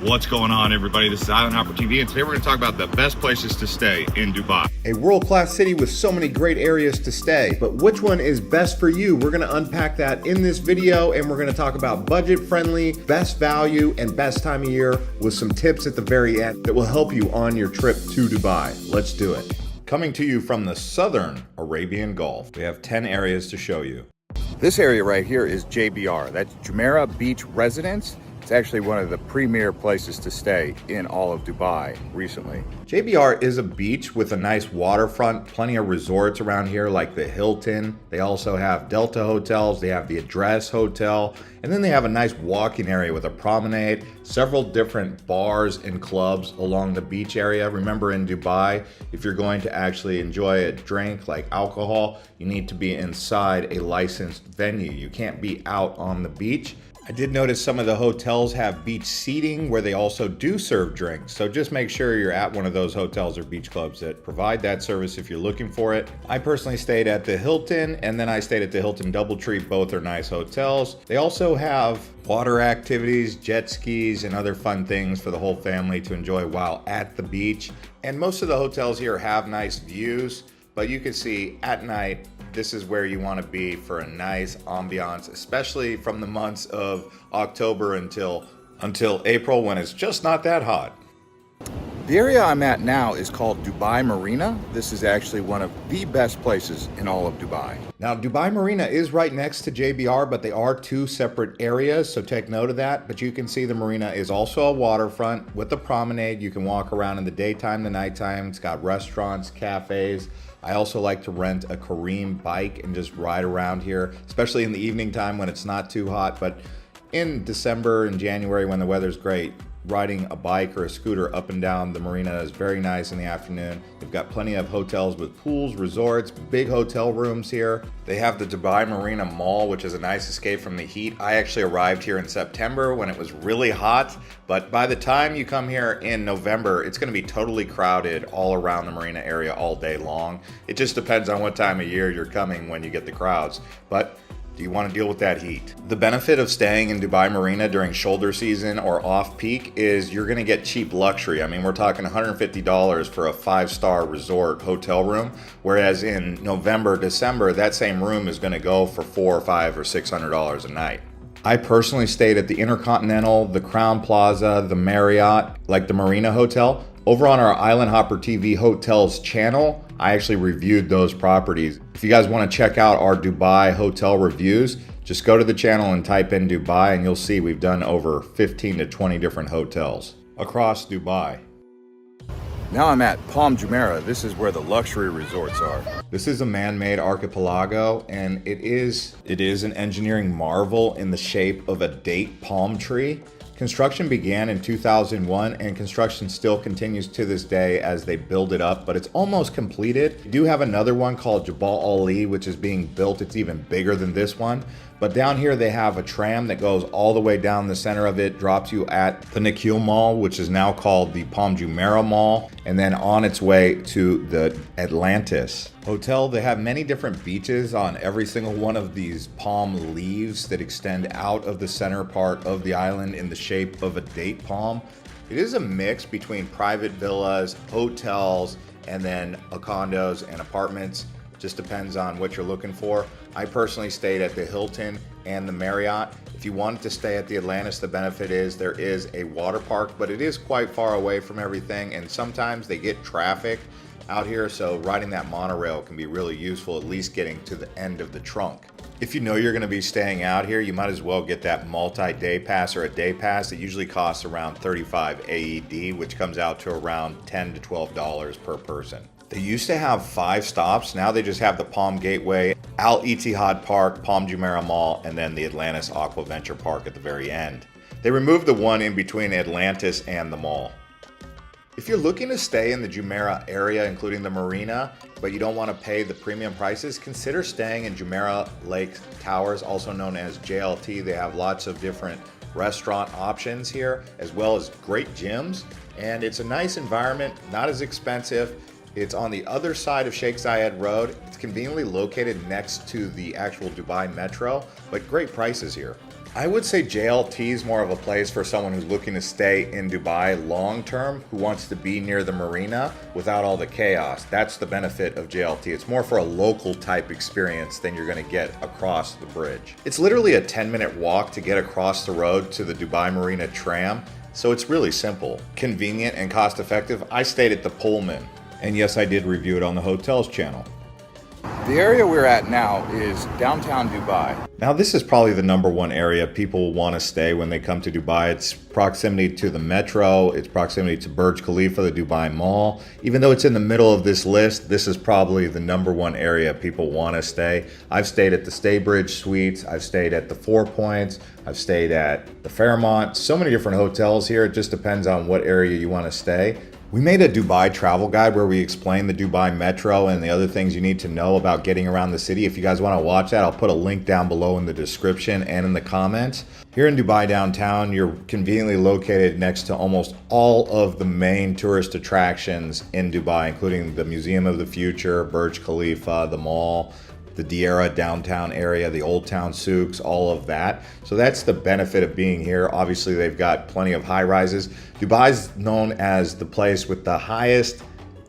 What's going on, everybody? This is Island Hopper TV, and today we're going to talk about the best places to stay in Dubai. A world-class city with so many great areas to stay, but which one is best for you? We're going to unpack that in this video, and we're going to talk about budget-friendly, best value, and best time of year with some tips at the very end that will help you on your trip to Dubai. Let's do it. Coming to you from the southern Arabian Gulf, we have 10 areas to show you. This area right here is JBR. That's Jumeirah Beach Residence. It's actually one of the premier places to stay in all of Dubai recently. JBR is a beach with a nice waterfront, plenty of resorts around here like the Hilton. They also have Delta hotels, they have the Address Hotel, and then they have a nice walking area with a promenade, several different bars and clubs along the beach area. Remember, in Dubai, if you're going to actually enjoy a drink like alcohol, you need to be inside a licensed venue. You can't be out on the beach. I did notice some of the hotels have beach seating where they also do serve drinks. So just make sure you're at one of those hotels or beach clubs that provide that service if you're looking for it. I personally stayed at the Hilton, and then I stayed at the Hilton DoubleTree. Both are nice hotels. They also have water activities, jet skis, and other fun things for the whole family to enjoy while at the beach. And most of the hotels here have nice views, but you can see at night, this is where you want to be for a nice ambiance, especially from the months of October until April, when it's just not that hot. The area I'm at now is called Dubai Marina. This is actually one of the best places in all of Dubai. Now, Dubai Marina is right next to JBR, but they are two separate areas, so take note of that. But you can see the marina is also a waterfront with a promenade. You can walk around in the daytime, the nighttime. It's got restaurants, cafes. I also like to rent a Careem bike and just ride around here, especially in the evening time when it's not too hot. But in December and January, when the weather's great, riding a bike or a scooter up and down the marina is very nice in the afternoon. They've got plenty of hotels with pools, resorts, big hotel rooms here. They have the Dubai Marina Mall, which is a nice escape from the heat. I actually arrived here in September when it was really hot, but by the time you come here in November, it's going to be totally crowded all around the marina area all day long. It just depends on what time of year you're coming when you get the crowds. But do you want to deal with that heat? The benefit of staying in Dubai Marina during shoulder season or off-peak is you're going to get cheap luxury. I mean, we're talking $150 for a 5-star resort hotel room, whereas in November, December, that same room is going to go for $400 or $500 or $600 a night. I personally stayed at the Intercontinental, the Crown Plaza, the Marriott, like the Marina Hotel. Over on our Island Hopper TV Hotels channel, I actually reviewed those properties. If you guys want to check out our Dubai hotel reviews, just go to the channel and type in Dubai, and you'll see we've done over 15 to 20 different hotels across Dubai. Now I'm at Palm Jumeirah. This is where the luxury resorts are. This is a man-made archipelago, and it is an engineering marvel in the shape of a date palm tree. Construction began in 2001, and construction still continues to this day as they build it up, but it's almost completed. You do have another one called Jabal Ali, which is being built. It's even bigger than this one. But down here they have a tram that goes all the way down the center of it, drops you at the Nakheel Mall, which is now called the Palm Jumeirah Mall, and then on its way to the Atlantis Hotel. They have many different beaches on every single one of these palm leaves that extend out of the center part of the island in the shape of a date palm. It is a mix between private villas, hotels, and then condos and apartments. Just depends on what you're looking for. I personally stayed at the Hilton and the Marriott. If you wanted to stay at the Atlantis, the benefit is there is a water park, but it is quite far away from everything, and sometimes they get traffic out here, so riding that monorail can be really useful, at least getting to the end of the trunk. If you know you're going to be staying out here, you might as well get that multi-day pass or a day pass. It usually costs around 35 AED, which comes out to around $10 to $12 per person. They used to have 5 stops. Now they just have the Palm Gateway, Al Ittihad Park, Palm Jumeirah Mall, and then the Atlantis Aqua Venture Park at the very end. They removed the one in between Atlantis and the mall. If you're looking to stay in the Jumeirah area, including the marina, but you don't want to pay the premium prices, consider staying in Jumeirah Lake Towers, also known as JLT. They have lots of different restaurant options here, as well as great gyms, and it's a nice environment, not as expensive. It's on the other side of Sheikh Zayed Road. It's conveniently located next to the actual Dubai Metro, but great prices here. I would say JLT is more of a place for someone who's looking to stay in Dubai long term, who wants to be near the marina without all the chaos. That's the benefit of JLT. It's more for a local type experience than you're going to get across the bridge. It's literally a 10-minute walk to get across the road to the Dubai Marina tram, so it's really simple, convenient, and cost effective. I stayed at the Pullman, and yes, I did review it on the Hotels channel. The area we're at now is downtown Dubai. Now, this is probably the number one area people want to stay when they come to Dubai. It's proximity to the metro, it's proximity to Burj Khalifa, the Dubai Mall. Even though it's in the middle of this list, this is probably the number one area people want to stay. I've stayed at the Staybridge Suites, I've stayed at the Four Points, I've stayed at the Fairmont. So many different hotels here. It just depends on what area you want to stay. We made a Dubai travel guide where we explain the Dubai Metro and the other things you need to know about getting around the city. If you guys want to watch that, I'll put a link down below in the description and in the comments. Here in Dubai downtown, you're conveniently located next to almost all of the main tourist attractions in Dubai, including the Museum of the Future, Burj Khalifa, the mall, the Deira downtown area, the Old Town souks, all of that. So that's the benefit of being here. Obviously, they've got plenty of high rises. Dubai's known as the place with the highest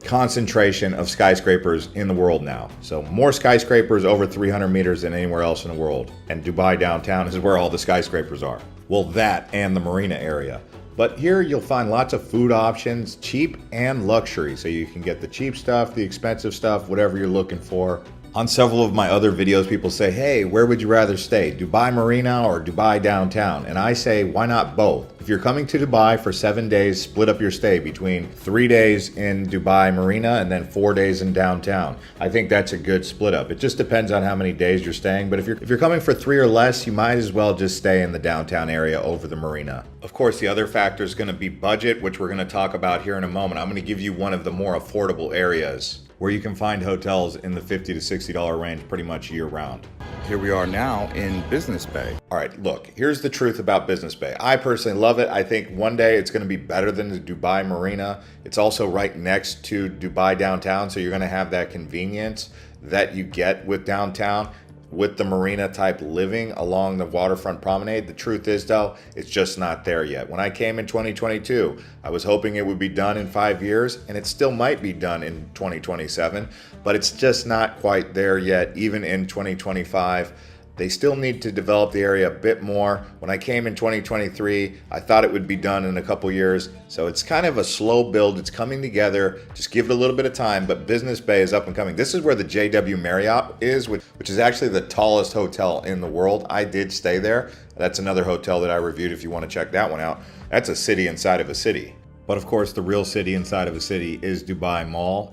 concentration of skyscrapers in the world now. So more skyscrapers over 300 meters than anywhere else in the world. And Dubai downtown is where all the skyscrapers are. Well, that and the marina area. But here you'll find lots of food options, cheap and luxury. So you can get the cheap stuff, the expensive stuff, whatever you're looking for. On several of my other videos, people say, hey, where would you rather stay, Dubai Marina or Dubai downtown? And I say, why not both? If you're coming to Dubai for 7 days, split up your stay between 3 days in Dubai Marina and then 4 days in downtown. I think that's a good split up. It just depends on how many days you're staying. But if you're coming for 3 or less, you might as well just stay in the downtown area over the marina. Of course, the other factor is going to be budget, which we're going to talk about here in a moment. I'm going to give you one of the more affordable areas where you can find hotels in the $50 to $60 range pretty much year round. Here we are now in Business Bay. All right, look, here's the truth about Business Bay. I personally love it. I think one day it's going to be better than the Dubai Marina. It's also right next to Dubai downtown, so you're going to have that convenience that you get with downtown, with the marina type living along the waterfront promenade. The truth is though, it's just not there yet. When I came in 2022, I was hoping it would be done in 5 years, and it still might be done in 2027, but it's just not quite there yet, even in 2025. They still need to develop the area a bit more. When I came in 2023, I thought it would be done in a couple years. So it's kind of a slow build. It's coming together. Just give it a little bit of time, but Business Bay is up and coming. This is where the JW Marriott is, which is actually the tallest hotel in the world. I did stay there. That's another hotel that I reviewed if you want to check that one out. That's a city inside of a city. But of course, the real city inside of a city is Dubai Mall.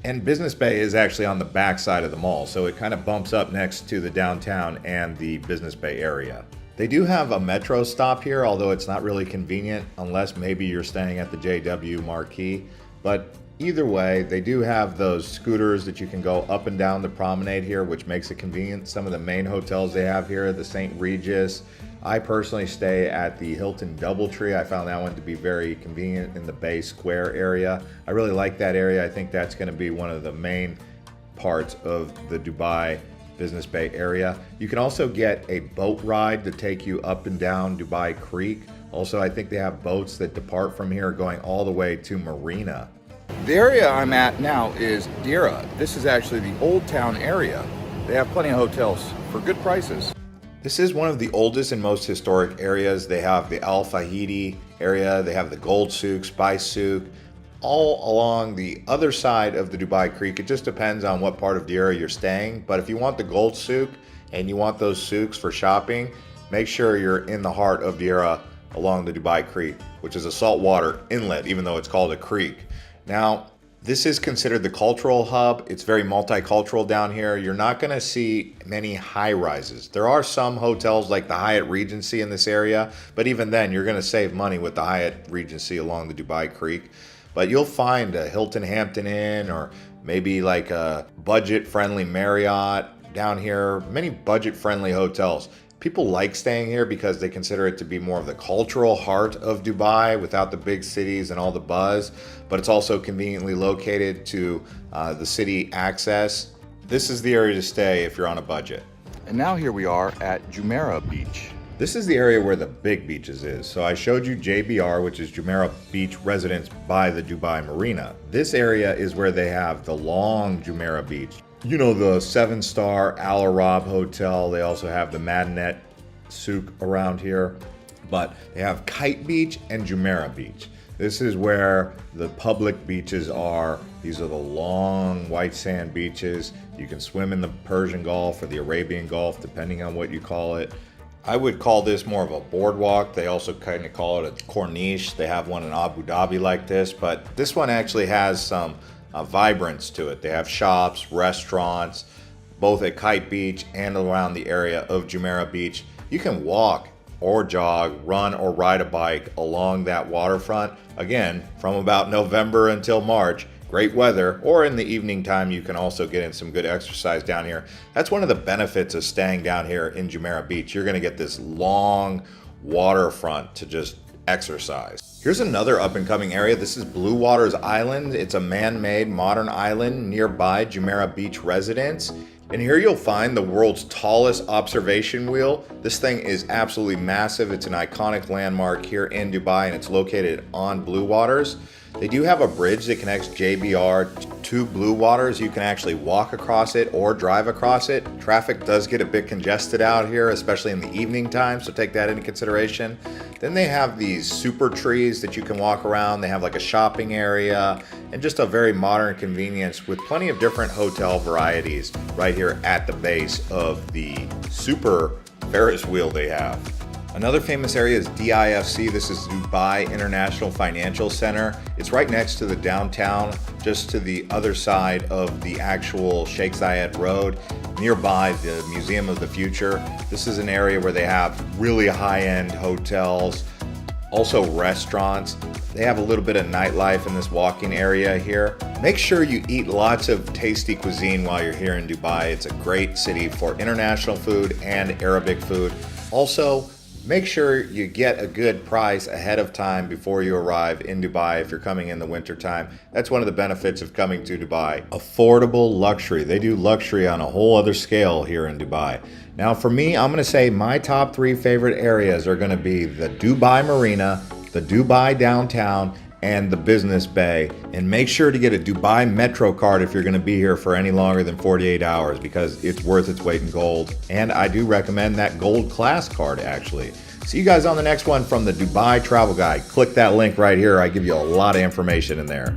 And Business Bay is actually on the back side of the mall, so it kind of bumps up next to the downtown and the Business Bay area. They do have a metro stop here, although it's not really convenient unless maybe you're staying at the JW Marquee. But either way, they do have those scooters that you can go up and down the promenade here, which makes it convenient. Some of the main hotels they have here, the St. Regis. I personally stay at the Hilton Doubletree. I found that one to be very convenient in the Bay Square area. I really like that area. I think that's going to be one of the main parts of the Dubai Business Bay area. You can also get a boat ride to take you up and down Dubai Creek. Also, I think they have boats that depart from here going all the way to Marina. The area I'm at now is Deira. This is actually the Old Town area. They have plenty of hotels for good prices. This is one of the oldest and most historic areas. They have the Al Fahidi area, they have the Gold Souk, Spice Souk, all along the other side of the Dubai Creek. It just depends on what part of Deira you're staying. But if you want the Gold Souk and you want those souks for shopping, make sure you're in the heart of Deira along the Dubai Creek, which is a saltwater inlet, even though it's called a creek. Now, this is considered the cultural hub. It's very multicultural down here. You're not going to see many high rises. There are some hotels like the Hyatt Regency in this area, but even then you're going to save money with the Hyatt Regency along the Dubai Creek. But you'll find a Hilton Hampton Inn or maybe like a budget-friendly Marriott down here, many budget-friendly hotels. People like staying here because they consider it to be more of the cultural heart of Dubai without the big cities and all the buzz, but it's also conveniently located to the city access. This is the area to stay if you're on a budget. And now here we are at Jumeirah Beach. This is the area where the big beaches is. So I showed you JBR, which is Jumeirah Beach Residence by the Dubai Marina. This area is where they have the long Jumeirah Beach. You know, the 7-star Al Arab Hotel. They also have the Madinat Souk around here. But they have Kite Beach and Jumeirah Beach. This is where the public beaches are. These are the long white sand beaches. You can swim in the Persian Gulf or the Arabian Gulf, depending on what you call it. I would call this more of a boardwalk. They also kind of call it a corniche. They have one in Abu Dhabi like this, but this one actually has some vibrance to it. They have shops, restaurants, both at Kite Beach and around the area of Jumeirah Beach. You can walk or jog, run or ride a bike along that waterfront. Again, from about November until March. Great weather, or in the evening time, you can also get in some good exercise down here. That's one of the benefits of staying down here in Jumeirah Beach. You're gonna get this long waterfront to just exercise. Here's another up and coming area. This is Blue Waters Island. It's a man-made modern island nearby Jumeirah Beach Residence. And here you'll find the world's tallest observation wheel. This thing is absolutely massive. It's an iconic landmark here in Dubai, and it's located on Blue Waters. They do have a bridge that connects JBR to Blue Waters. You can actually walk across it or drive across it. Traffic does get a bit congested out here, especially in the evening time, so take that into consideration. Then they have these super trees that you can walk around. They have like a shopping area and just a very modern convenience with plenty of different hotel varieties right here at the base of the super Ferris wheel they have. Another famous area is DIFC. This is Dubai International Financial Center. It's right next to the downtown, just to the other side of the actual Sheikh Zayed Road, nearby the Museum of the Future. This is an area where they have really high-end hotels, also restaurants. They have a little bit of nightlife in this walking area here. Make sure you eat lots of tasty cuisine while you're here in Dubai. It's a great city for international food and Arabic food. Also, make sure you get a good price ahead of time before you arrive in Dubai if you're coming in the winter time. That's one of the benefits of coming to Dubai. Affordable luxury. They do luxury on a whole other scale here in Dubai. Now for me, I'm gonna say my top 3 favorite areas are gonna be the Dubai Marina, the Dubai Downtown, and the Business Bay. And make sure to get a Dubai Metro card if you're gonna be here for any longer than 48 hours because it's worth its weight in gold. And I do recommend that Gold Class card actually. See you guys on the next one from the Dubai Travel Guide. Click that link right here. I give you a lot of information in there.